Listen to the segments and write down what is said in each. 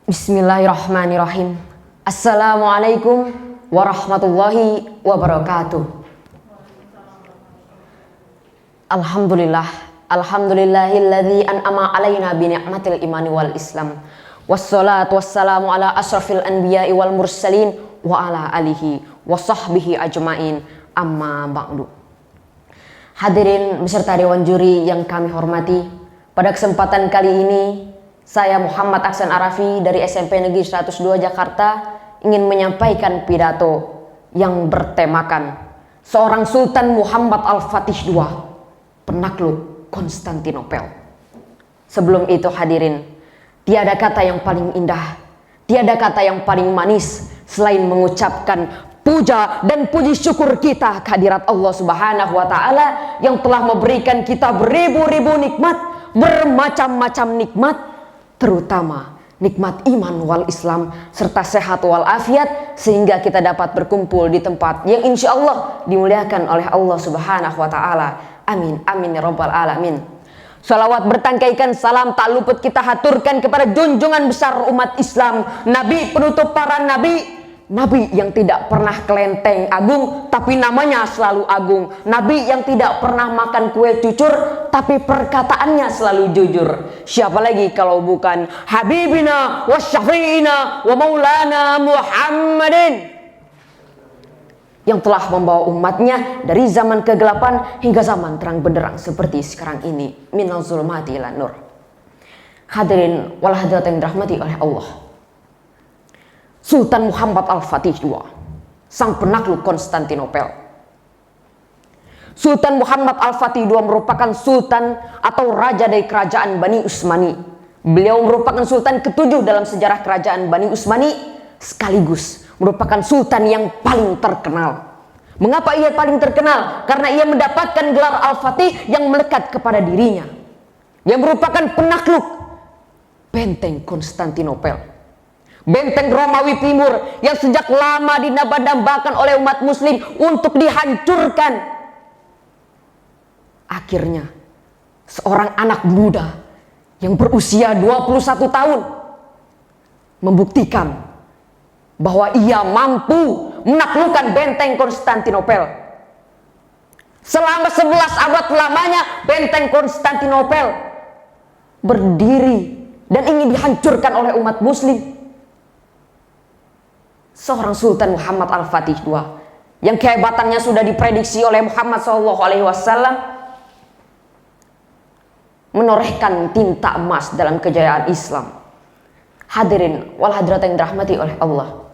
Bismillahirrahmanirrahim. Assalamualaikum warahmatullahi wabarakatuh. Alhamdulillah, alhamdulillahilladzi an'ama alaina bi ni'matil imani wal islam. Wassalatu wassalamu ala asrafil anbiya'i wal mursalin wa ala alihi wa sahbihi ajmain. Amma ba'du. Hadirin beserta dewan juri yang kami hormati, pada kesempatan kali ini saya Muhammad Aksan Arafi dari SMP Negeri 102 Jakarta ingin menyampaikan pidato yang bertemakan seorang Sultan Muhammad Al-Fatih II, penakluk Konstantinopel. Sebelum itu hadirin, tiada kata yang paling indah, tiada kata yang paling manis selain mengucapkan puja dan puji syukur kita kehadirat Allah Subhanahu wa taala yang telah memberikan kita beribu-ribu nikmat, bermacam-macam nikmat, terutama nikmat iman wal Islam serta sehat wal afiat, sehingga kita dapat berkumpul di tempat yang insya Allah dimuliakan oleh Allah Subhanahu wa taala. Amin amin ya rabbal alamin. Salawat bertangkaikan salam tak luput kita haturkan kepada junjungan besar umat Islam, Nabi penutup para nabi, Nabi yang tidak pernah kelenteng agung tapi namanya selalu agung, Nabi yang tidak pernah makan kue cucur tapi perkataannya selalu jujur. Siapa lagi kalau bukan Habibina wa Syafi'ina wa Maulana Muhammadin, yang telah membawa umatnya dari zaman kegelapan hingga zaman terang benderang seperti sekarang ini, minal zulmati ila nur. Hadirin wal hadirat yang dirahmati oleh Allah, Sultan Muhammad Al-Fatih II, sang penakluk Konstantinopel. Sultan Muhammad Al-Fatih II merupakan sultan atau raja dari kerajaan Bani Utsmani. Beliau merupakan sultan ketujuh dalam sejarah kerajaan Bani Utsmani, sekaligus merupakan sultan yang paling terkenal. Mengapa ia paling terkenal? Karena ia mendapatkan gelar Al-Fatih yang melekat kepada dirinya, yang merupakan penakluk benteng Konstantinopel, benteng Romawi Timur yang sejak lama dinamba-dambakan oleh umat muslim untuk dihancurkan. Akhirnya seorang anak muda yang berusia 21 tahun membuktikan bahwa ia mampu menaklukkan benteng Konstantinopel. Selama 11 abad lamanya benteng Konstantinopel berdiri dan ingin dihancurkan oleh umat muslim. Seorang Sultan Muhammad Al-Fatih II yang kehebatannya sudah diprediksi oleh Muhammad SAW menorehkan tinta emas dalam kejayaan Islam. Hadirin wal hadirat yang dirahmati oleh Allah,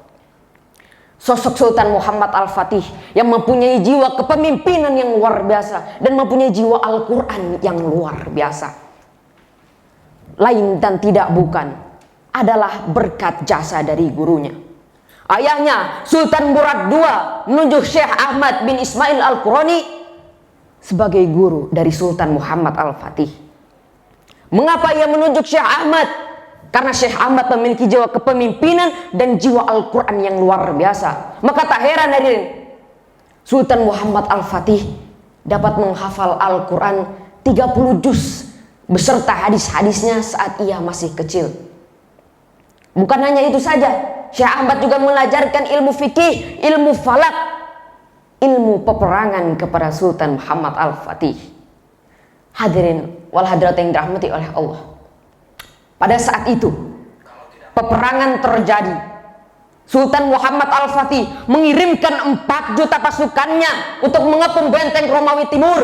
sosok Sultan Muhammad Al-Fatih yang mempunyai jiwa kepemimpinan yang luar biasa dan mempunyai jiwa Al-Quran yang luar biasa, lain dan tidak bukan adalah berkat jasa dari gurunya. Ayahnya Sultan Murad II menunjuk Syekh Ahmad bin Ismail Al-Qurani sebagai guru dari Sultan Muhammad Al-Fatih. Mengapa ia menunjuk Syekh Ahmad? Karena Syekh Ahmad memiliki jiwa kepemimpinan dan jiwa Al-Quran yang luar biasa. Maka tak heran hadirin, Sultan Muhammad Al-Fatih dapat menghafal Al-Quran 30 juz beserta hadis-hadisnya saat ia masih kecil. Bukan hanya itu saja, Syekh Ahmad juga mengajarkan ilmu fikih, ilmu falak, ilmu peperangan kepada Sultan Muhammad Al-Fatih. Hadirin wal hadirat yang dirahmati oleh Allah, pada saat itu peperangan terjadi. Sultan Muhammad Al-Fatih mengirimkan 4 juta pasukannya untuk mengepung benteng Romawi Timur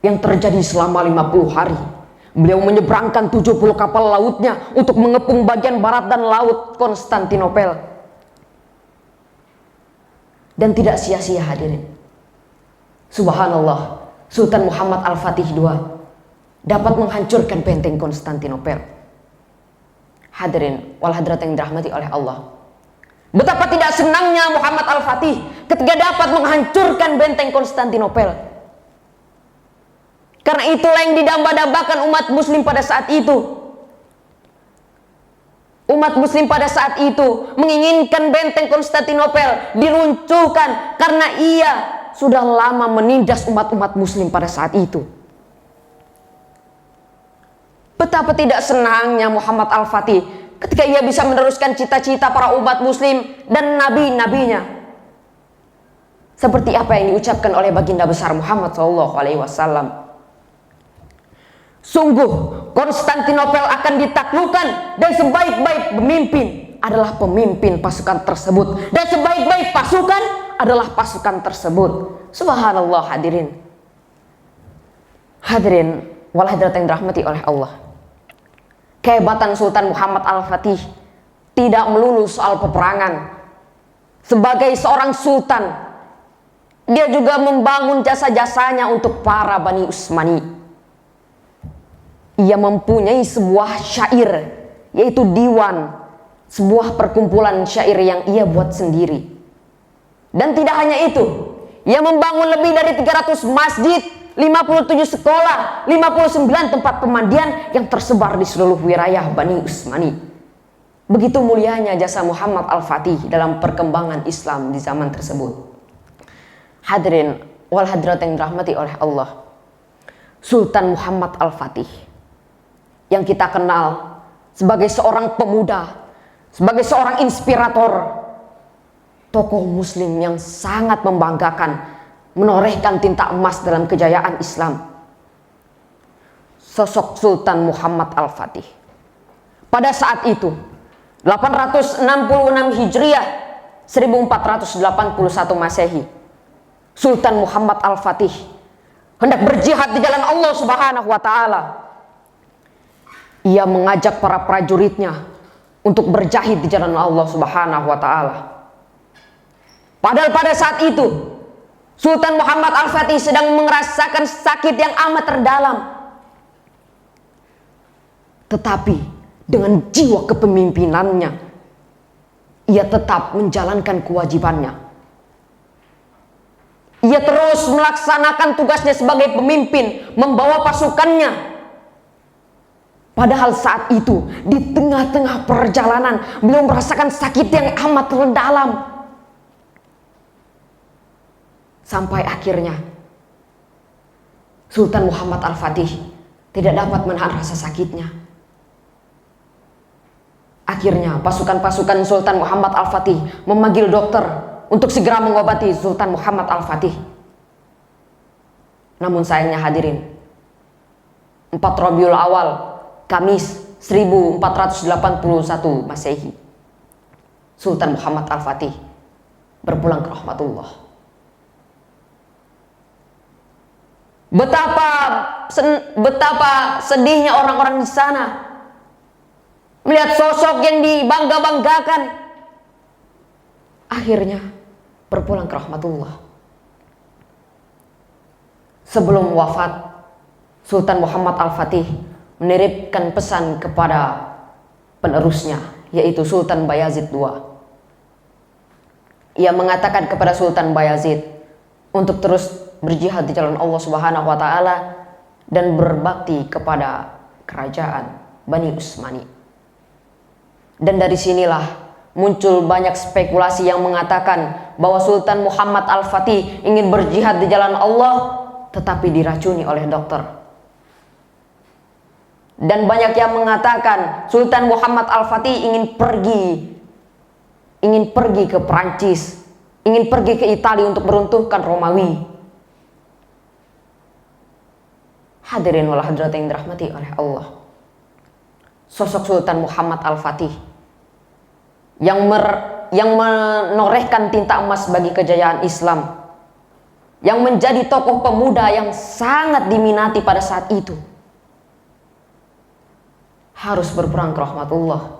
yang terjadi selama 50 hari. Beliau menyeberangkan 70 kapal lautnya untuk mengepung bagian barat dan laut Konstantinopel. Dan tidak sia-sia hadirin, subhanallah, Sultan Muhammad Al-Fatih II dapat menghancurkan benteng Konstantinopel. Hadirin wal hadirat yang dirahmati oleh Allah, betapa tidak senangnya Muhammad Al-Fatih ketika dapat menghancurkan benteng Konstantinopel. Karena itulah yang didamba-dambakan umat muslim pada saat itu. Umat muslim pada saat itu menginginkan benteng Konstantinopel diruntuhkan karena ia sudah lama menindas umat-umat muslim pada saat itu. Betapa tidak senangnya Muhammad Al-Fatih ketika ia bisa meneruskan cita-cita para umat muslim dan nabi-nabinya. Seperti apa yang diucapkan oleh baginda besar Muhammad SAW. Sungguh Konstantinopel akan ditaklukkan dan sebaik-baik pemimpin adalah pemimpin pasukan tersebut, dan sebaik-baik pasukan adalah pasukan tersebut. Subhanallah hadirin. Hadirin wal hadirat yang dirahmati oleh Allah. Kehebatan Sultan Muhammad Al-Fatih tidak melulu soal peperangan. Sebagai seorang sultan, dia juga membangun jasa-jasanya untuk para Bani Utsmani. Ia mempunyai sebuah syair, yaitu diwan, sebuah perkumpulan syair yang ia buat sendiri. Dan tidak hanya itu, ia membangun lebih dari 300 masjid, 57 sekolah, 59 tempat pemandian yang tersebar di seluruh wilayah Bani Utsmani. Begitu mulianya jasa Muhammad Al-Fatih dalam perkembangan Islam di zaman tersebut. Hadirin wal hadirat yang dirahmati oleh Allah, Sultan Muhammad Al-Fatih yang kita kenal sebagai seorang pemuda, sebagai seorang inspirator, tokoh muslim yang sangat membanggakan, menorehkan tinta emas dalam kejayaan Islam. Sosok Sultan Muhammad Al-Fatih pada saat itu 866 Hijriah 1481 Masehi, Sultan Muhammad Al-Fatih hendak berjihad di jalan Allah Subhanahu wa taala. Ia mengajak para prajuritnya untuk berjahid di jalan Allah Subhanahu wa taala. Padahal pada saat itu Sultan Muhammad Al-Fatih sedang merasakan sakit yang amat terdalam. Tetapi dengan jiwa kepemimpinannya, ia tetap menjalankan kewajibannya. Ia terus melaksanakan tugasnya sebagai pemimpin, membawa pasukannya. Padahal saat itu di tengah-tengah perjalanan beliau merasakan sakit yang amat terdalam. Sampai akhirnya Sultan Muhammad Al-Fatih tidak dapat menahan rasa sakitnya. Akhirnya pasukan-pasukan Sultan Muhammad Al-Fatih memanggil dokter untuk segera mengobati Sultan Muhammad Al-Fatih. Namun sayangnya hadirin, 4 Rabiul Awal, Kamis 1481 Masehi, Sultan Muhammad Al-Fatih berpulang ke rahmatullah. Betapa sedihnya orang-orang di sana melihat sosok yang dibangga-banggakan akhirnya berpulang ke rahmatullah. Sebelum wafat, Sultan Muhammad Al-Fatih menitipkan pesan kepada penerusnya, yaitu Sultan Bayazid II. Ia mengatakan kepada Sultan Bayazid untuk terus berjihad di jalan Allah Subhanahu wa taala dan berbakti kepada kerajaan Bani Utsmani. Dan dari sinilah muncul banyak spekulasi yang mengatakan bahwa Sultan Muhammad Al-Fatih ingin berjihad di jalan Allah tetapi diracuni oleh dokter. Dan banyak yang mengatakan Sultan Muhammad Al-Fatih ingin pergi ke Perancis, ingin pergi ke Italia untuk meruntuhkan Romawi. Hadirin wal hadirat yang dirahmati oleh Allah, sosok Sultan Muhammad Al-Fatih yang menorehkan tinta emas bagi kejayaan Islam, yang menjadi tokoh pemuda yang sangat diminati pada saat itu, harus berperang ke rahmatullah.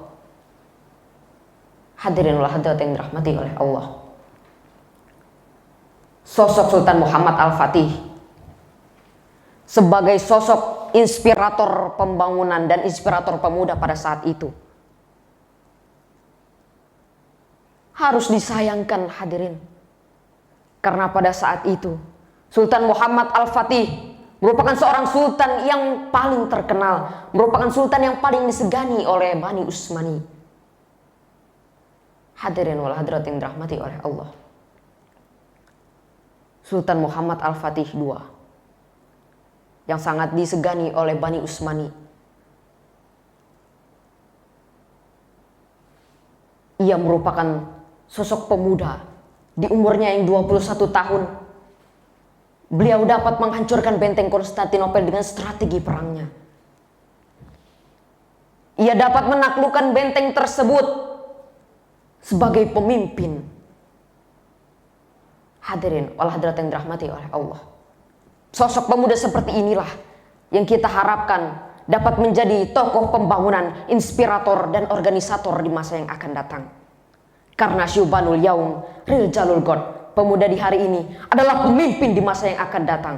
Hadirin wal hadirat yang dirahmati oleh Allah, sosok Sultan Muhammad Al-Fatih sebagai sosok inspirator pembangunan dan inspirator pemuda pada saat itu harus disayangkan hadirin. Karena pada saat itu Sultan Muhammad Al-Fatih merupakan seorang sultan yang paling terkenal, merupakan sultan yang paling disegani oleh Bani Utsmani. Hadirin wal hadirat yang dirahmati oleh Allah, Sultan Muhammad Al-Fatih II yang sangat disegani oleh Bani Utsmani ia merupakan sosok pemuda di umurnya yang 21 tahun. Beliau dapat menghancurkan benteng Konstantinopel dengan strategi perangnya. Ia dapat menaklukkan benteng tersebut sebagai pemimpin. Hadirin wal hadirat yang dirahmati oleh Allah. Sosok pemuda seperti inilah yang kita harapkan dapat menjadi tokoh pembangunan, inspirator dan organisator di masa yang akan datang. Karena syubanul yaum riljalul god, pemuda di hari ini adalah pemimpin di masa yang akan datang.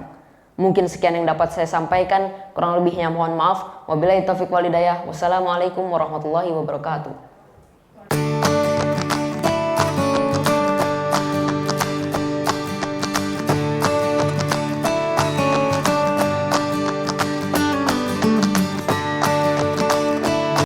Mungkin sekian yang dapat saya sampaikan, kurang lebihnya mohon maaf. Wabillahi taufiq wal hidayah. Wassalamualaikum warahmatullahi wabarakatuh.